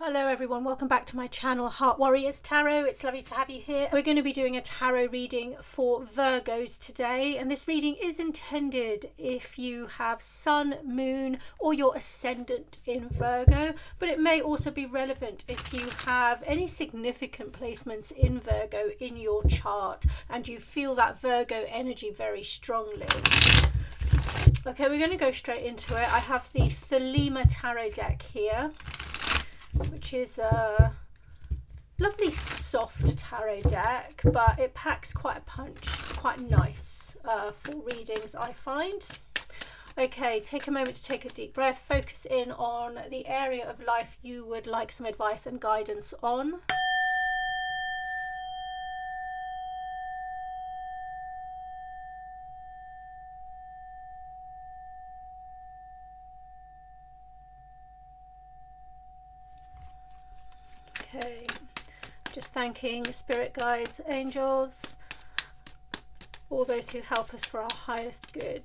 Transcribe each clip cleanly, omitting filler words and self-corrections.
Hello everyone, welcome back to my channel Heart Warriors Tarot. It's lovely to have you here. We're going to be doing a tarot reading for Virgos today, and this reading is intended if you have Sun, Moon or your Ascendant in Virgo, but it may also be relevant if you have any significant placements in Virgo in your chart and you feel that Virgo energy very strongly. Okay, we're going to go straight into it. I have the Thelema Tarot deck here, which is a lovely soft tarot deck, but it packs quite a punch. It's quite nice for readings, I find. Okay, take a moment to take a deep breath, focus in on the area of life you would like some advice and guidance on. Okay, just thanking spirit guides, angels, all those who help us for our highest good.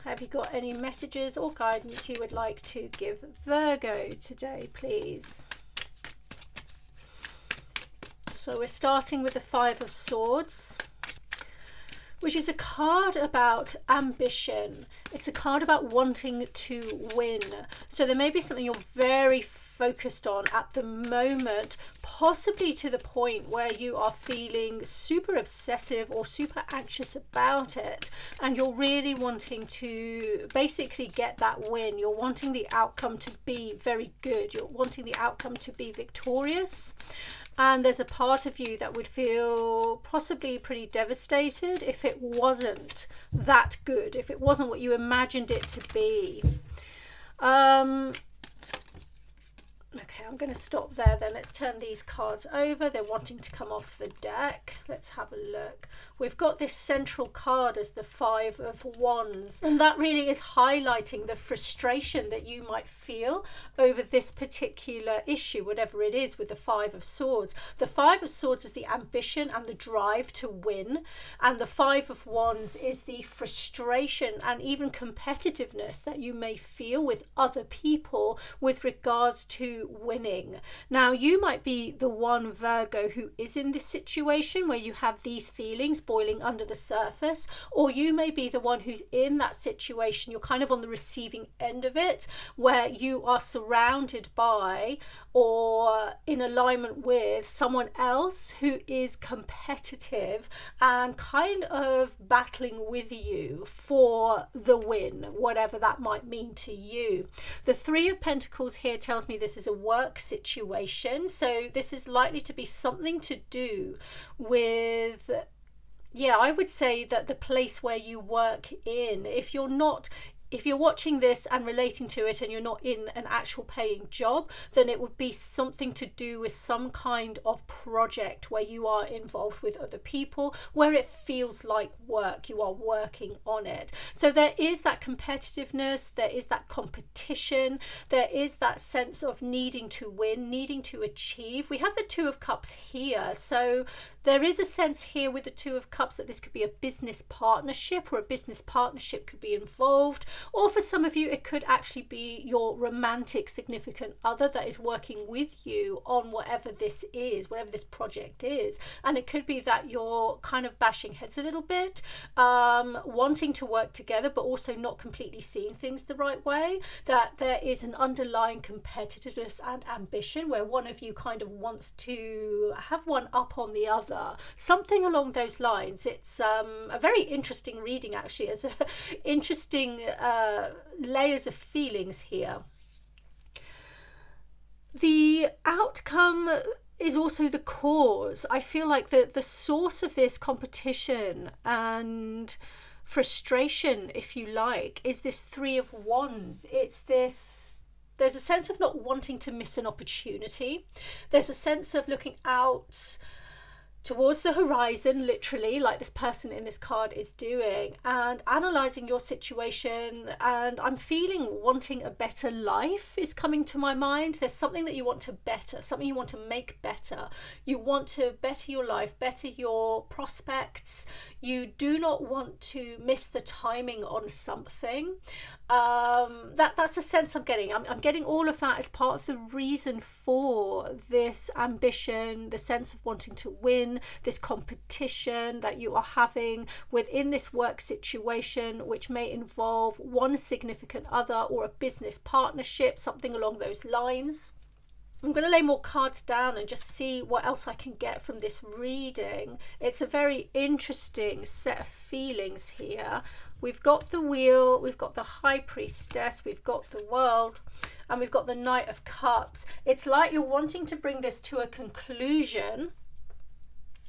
Have you got any messages or guidance you would like to give Virgo today, please? So we're starting with the Five of Swords, which is a card about ambition. It's a card about wanting to win. So there may be something you're very focused on at the moment, possibly to the point where you are feeling super obsessive or super anxious about it, and you're really wanting to basically get that win. You're wanting the outcome to be very good. You're wanting the outcome to be victorious. And there's a part of you that would feel possibly pretty devastated if it wasn't that good, if it wasn't what you imagined it to be. Okay, I'm going to stop there then. Let's turn these cards over. They're wanting to come off the deck. Let's have a look. We've got this central card as the Five of Wands, and that really is highlighting the frustration that you might feel over this particular issue, whatever it is, with the Five of Swords. The Five of Swords is the ambition and the drive to win, and the Five of Wands is the frustration and even competitiveness that you may feel with other people with regards to winning. Now, you might be the one Virgo who is in this situation where you have these feelings boiling under the surface, or you may be the one who's in that situation. You're kind of on the receiving end of it, where you are surrounded by or in alignment with someone else who is competitive and kind of battling with you for the win, whatever that might mean to you. The Three of Pentacles here tells me this is a work situation, so this is likely to be something to do with, yeah, I would say that the place where you work in. If you're watching this and relating to it and you're not in an actual paying job, then it would be something to do with some kind of project where you are involved with other people, where it feels like work, you are working on it. So there is that competitiveness, there is that competition, there is that sense of needing to win, needing to achieve. We have the Two of Cups here, so there is a sense here with the Two of Cups that this could be a business partnership, or a business partnership could be involved. Or for some of you, it could actually be your romantic significant other that is working with you on whatever this is, whatever this project is. And it could be that you're kind of bashing heads a little bit, wanting to work together, but also not completely seeing things the right way. That there is an underlying competitiveness and ambition where one of you kind of wants to have one up on the other. Something along those lines. It's a very interesting reading, actually. It's an interesting layers of feelings here. The outcome is also the cause. I feel like the source of this competition and frustration, if you like, is this Three of Wands. It's this, there's a sense of not wanting to miss an opportunity. There's a sense of looking out towards the horizon, literally, like this person in this card is doing, and analysing your situation. And I'm feeling wanting a better life is coming to my mind. There's something that you want to better, something you want to make better. You want to better your life, better your prospects. You do not want to miss the timing on something. That's the sense I'm getting. I'm getting all of that as part of the reason for this ambition, the sense of wanting to win, this competition that you are having within this work situation, which may involve one significant other or a business partnership, something along those lines. I'm going to lay more cards down and just see what else I can get from this reading. It's a very interesting set of feelings here. We've got the Wheel, we've got the High Priestess, we've got the World, and we've got the Knight of Cups. It's like you're wanting to bring this to a conclusion.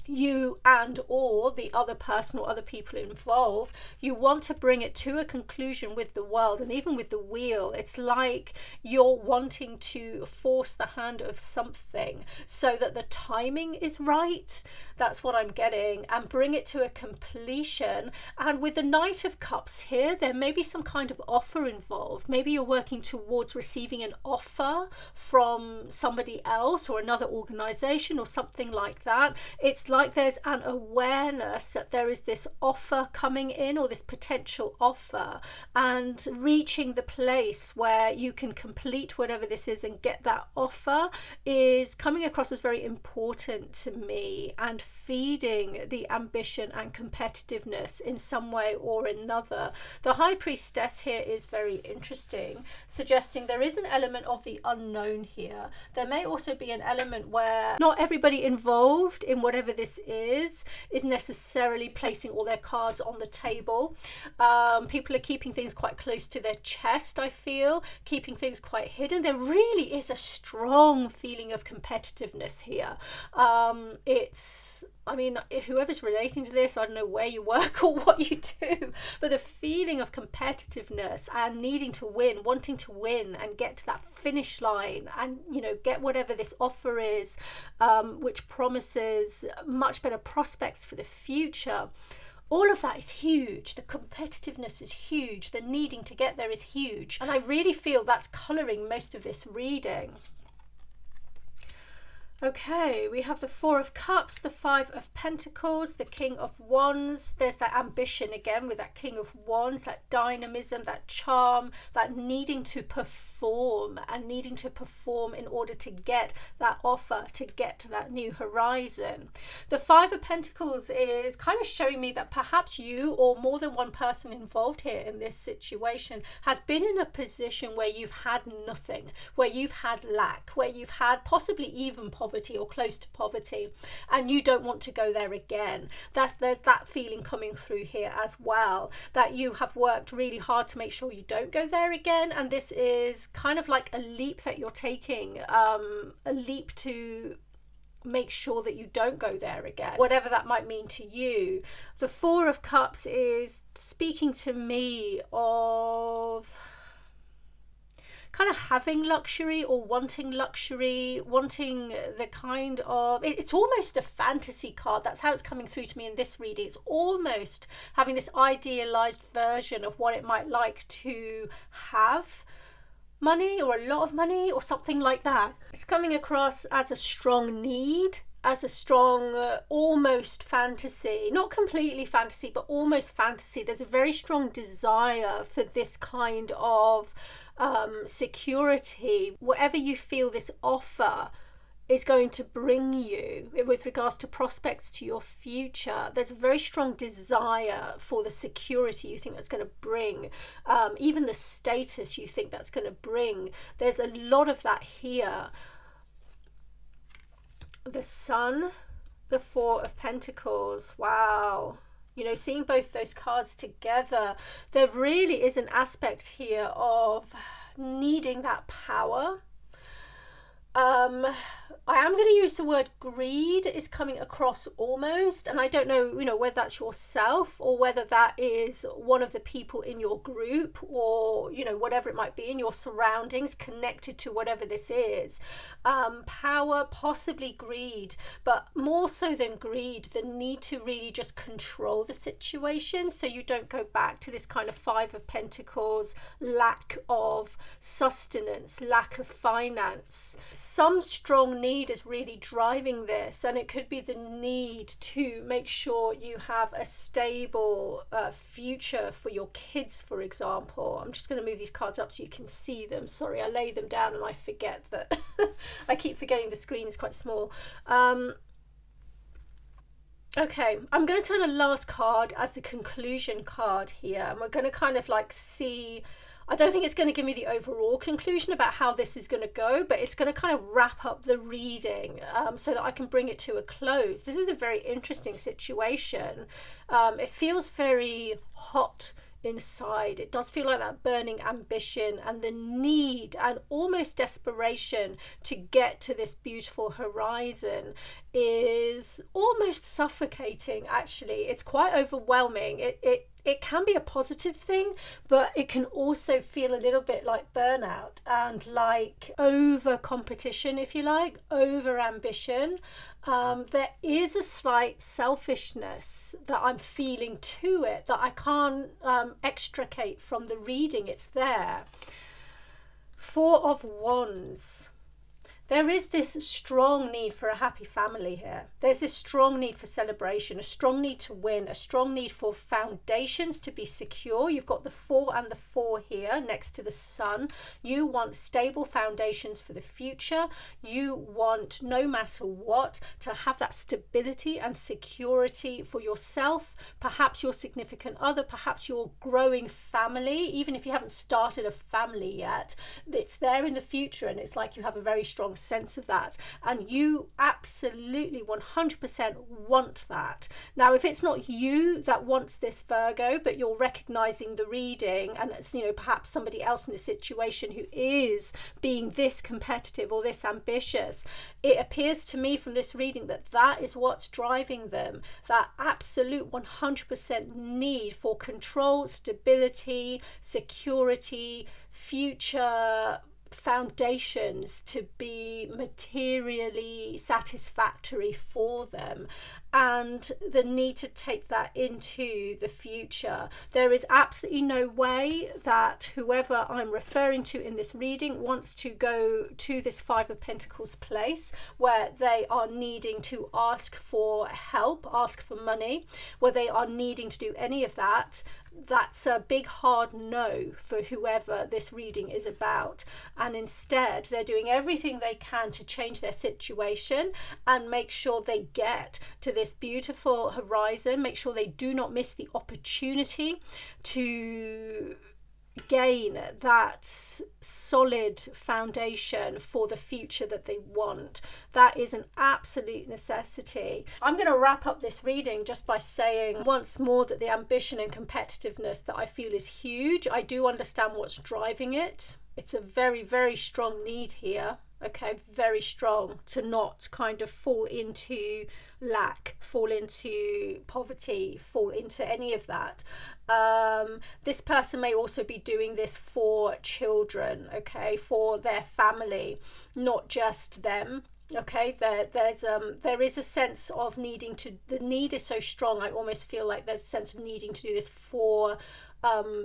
You and or the other person or other people involved, you want to bring it to a conclusion with the World, and even with the Wheel. It's like you're wanting to force the hand of something so that the timing is right. That's what I'm getting, and bring it to a completion. And with the Knight of Cups here, there may be some kind of offer involved. Maybe you're working towards receiving an offer from somebody else or another organization or something like that. It's like there's an awareness that there is this offer coming in, or this potential offer, and reaching the place where you can complete whatever this is and get that offer is coming across as very important to me, and feeding the ambition and competitiveness in some way or another. The High Priestess here is very interesting, suggesting there is an element of the unknown here. There may also be an element where not everybody involved in whatever this is necessarily placing all their cards on the table. People are keeping things quite close to their chest, I feel, keeping things quite hidden. There really is a strong feeling of competitiveness here. I mean, whoever's relating to this, I don't know where you work or what you do, but the feeling of competitiveness and needing to win, wanting to win and get to that finish line and, you know, get whatever this offer is, which promises much better prospects for the future. All of that is huge. The competitiveness is huge. The needing to get there is huge. And I really feel that's colouring most of this reading. Okay, we have the Four of Cups, the Five of Pentacles, the King of Wands. There's that ambition again with that King of Wands, that dynamism, that charm, that needing to perform and needing to perform in order to get that offer, to get to that new horizon. The Five of Pentacles is kind of showing me that perhaps you or more than one person involved here in this situation has been in a position where you've had nothing, where you've had lack, where you've had possibly even poverty or close to poverty, and you don't want to go there again. There's that feeling coming through here as well, that you have worked really hard to make sure you don't go there again, and this is kind of like a leap that you're taking, a leap to make sure that you don't go there again, whatever that might mean to you. The Four of Cups is speaking to me of kind of having luxury or wanting luxury, wanting the kind of, it's almost a fantasy card. That's how it's coming through to me in this reading. It's almost having this idealized version of what it might like to have money or a lot of money or something like that. It's coming across as a strong need, as a strong almost fantasy, not completely fantasy, but almost fantasy. There's a very strong desire for this kind of security, whatever you feel this offer is going to bring you with regards to prospects to your future. There's a very strong desire for the security you think that's going to bring, even the status you think that's going to bring. There's a lot of that here. The Sun, the Four of Pentacles, wow. You know, seeing both those cards together, there really is an aspect here of needing that power. I am going to use the word greed is coming across almost, and I don't know, whether that's yourself or whether that is one of the people in your group, or whatever it might be in your surroundings connected to whatever this is. Power, possibly greed, but more so than greed, the need to really just control the situation so you don't go back to this kind of Five of Pentacles, lack of sustenance, lack of finance. Some strong need is really driving this, and it could be the need to make sure you have a stable future for your kids, for example. I'm just going to move these cards up so you can see them. Sorry, I lay them down and I forget that I keep forgetting the screen is quite small. Okay, I'm going to turn the last card as the conclusion card here, and we're going to kind of like see, I don't think it's going to give me the overall conclusion about how this is going to go, but it's going to kind of wrap up the reading so that I can bring it to a close. This is a very interesting situation. It feels very hot inside. It does feel like that burning ambition and the need and almost desperation to get to this beautiful horizon is almost suffocating. Actually, it's quite overwhelming. It can be a positive thing, but it can also feel a little bit like burnout and like over competition, if you like, over ambition. There is a slight selfishness that I'm feeling to it that I can't extricate from the reading. It's there. Four of Wands. There is this strong need for a happy family here. There's this strong need for celebration, a strong need to win, a strong need for foundations to be secure. You've got the 4 and the 4 here next to the sun. You want stable foundations for the future. You want, no matter what, to have that stability and security for yourself, perhaps your significant other, perhaps your growing family. Even if you haven't started a family yet, it's there in the future, and it's like you have a very strong sense of that, and you absolutely 100% want that. Now, if it's not you that wants this, Virgo, but you're recognizing the reading, and it's perhaps somebody else in the situation who is being this competitive or this ambitious, it appears to me from this reading that that is what's driving them, that absolute 100% need for control, stability, security, future foundations to be materially satisfactory for them, and the need to take that into the future. There is absolutely no way that whoever I'm referring to in this reading wants to go to this 5 of Pentacles place where they are needing to ask for help, ask for money, where they are needing to do any of that. That's a big hard no for whoever this reading is about, and instead they're doing everything they can to change their situation and make sure they get to this beautiful horizon, make sure they do not miss the opportunity to gain that solid foundation for the future that they want. That is an absolute necessity. I'm going to wrap up this reading just by saying once more that the ambition and competitiveness that I feel is huge. I do understand what's driving it. It's a very, very strong need here. Okay, very strong, to not kind of fall into lack, fall into poverty, fall into any of that. This person may also be doing this for children, okay, for their family, not just them. Okay, there is a sense of needing to, the need is so strong, I almost feel like there's a sense of needing to do this for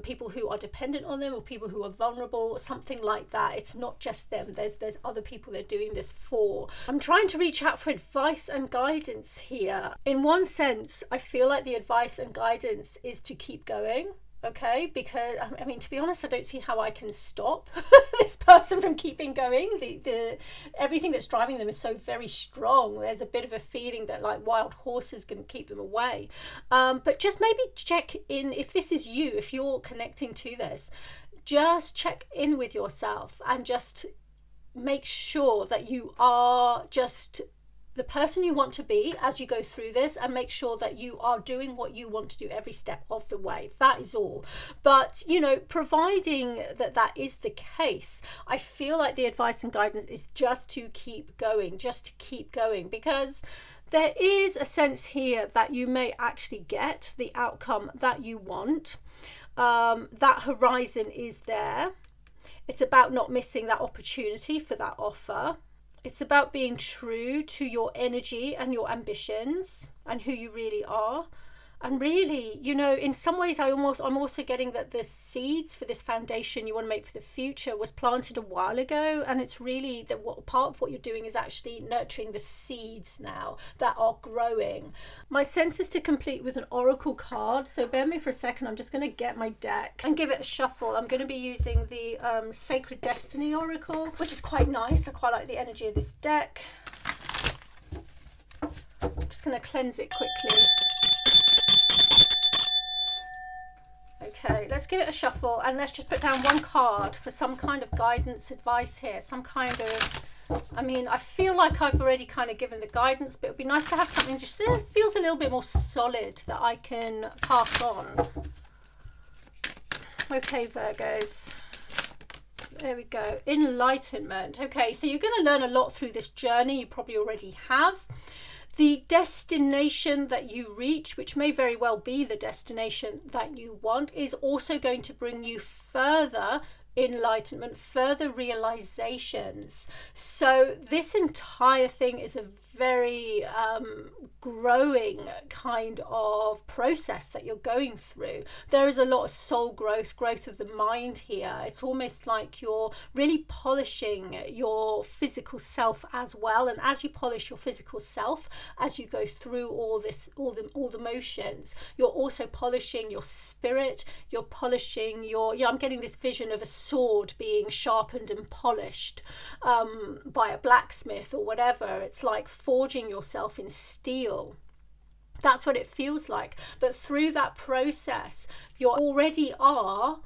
people who are dependent on them, or people who are vulnerable, something like that. It's not just them, there's other people they're doing this for. I'm trying to reach out for advice and guidance here. In one sense, I feel like the advice and guidance is to keep going. Okay, because I mean, to be honest, I don't see how I can stop this person from keeping going. The everything that's driving them is so very strong. There's a bit of a feeling that like wild horses going to keep them away. But just maybe check in, if this is you, if you're connecting to this, just check in with yourself and just make sure that you are just the person you want to be as you go through this, and make sure that you are doing what you want to do every step of the way. That is all. But, you know, providing that that is the case, I feel like the advice and guidance is just to keep going, because there is a sense here that you may actually get the outcome that you want. That horizon is there. It's about not missing that opportunity for that offer. It's about being true to your energy and your ambitions and who you really are. And really, you know, in some ways I'm also getting that the seeds for this foundation you want to make for the future was planted a while ago, and it's really that part of what you're doing is actually nurturing the seeds now that are growing. My sense is to complete with an oracle card, so bear me for a second. I'm just going to get my deck and give it a shuffle. I'm going to be using the Sacred Destiny Oracle, which is quite nice. I quite like the energy of this deck. I'm just going to cleanse it quickly. Okay, let's give it a shuffle, and let's just put down one card for some kind of guidance, advice here, some kind of, I mean, I feel like I've already kind of given the guidance, but it would be nice to have something just that feels a little bit more solid that I can pass on. Okay, Virgos. There we go. Enlightenment. Okay, so you're going to learn a lot through this journey. You probably already have. The destination that you reach, which may very well be the destination that you want, is also going to bring you further enlightenment, further realizations. So this entire thing is a very growing kind of process that you're going through. There is a lot of soul growth of the mind here. It's almost like you're really polishing your physical self as well, and as you polish your physical self, as you go through all the motions, you're also polishing your spirit. You're polishing your, I'm getting this vision of a sword being sharpened and polished by a blacksmith or whatever. It's like forging yourself in steel. That's what it feels like. But through that process, you already are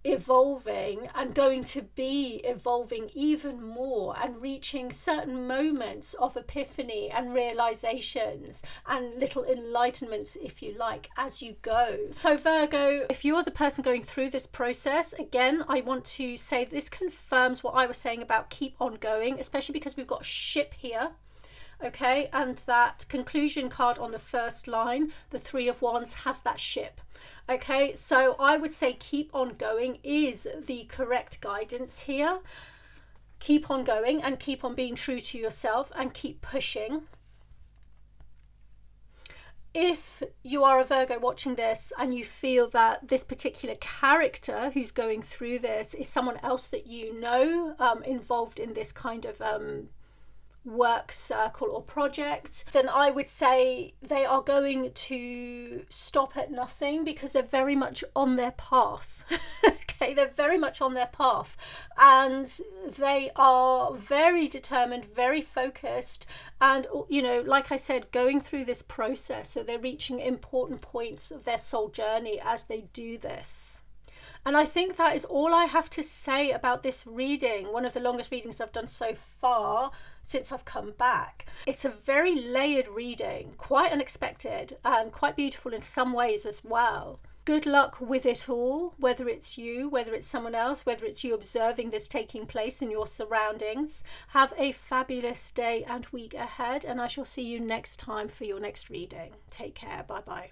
evolving and going to be evolving even more and reaching certain moments of epiphany and realizations and little enlightenments, if you like, as you go. So Virgo, if you're the person going through this process, again, I want to say this confirms what I was saying about keep on going, especially because we've got ship here. Okay, and that conclusion card on the first line, the Three of Wands, has that ship. Okay, so I would say keep on going is the correct guidance here. Keep on going and keep on being true to yourself and keep pushing. If you are a Virgo watching this and you feel that this particular character who's going through this is someone else that you know involved in this kind of work circle or project, then I would say they are going to stop at nothing because they're very much on their path. Okay, they're very much on their path, and they are very determined, very focused, and, you know, like I said, going through this process, so they're reaching important points of their soul journey as they do this. And I think that is all I have to say about this reading, one of the longest readings I've done so far since I've come back. It's a very layered reading, quite unexpected and quite beautiful in some ways as well. Good luck with it all, whether it's you, whether it's someone else, whether it's you observing this taking place in your surroundings. Have a fabulous day and week ahead, and I shall see you next time for your next reading. Take care. Bye-bye.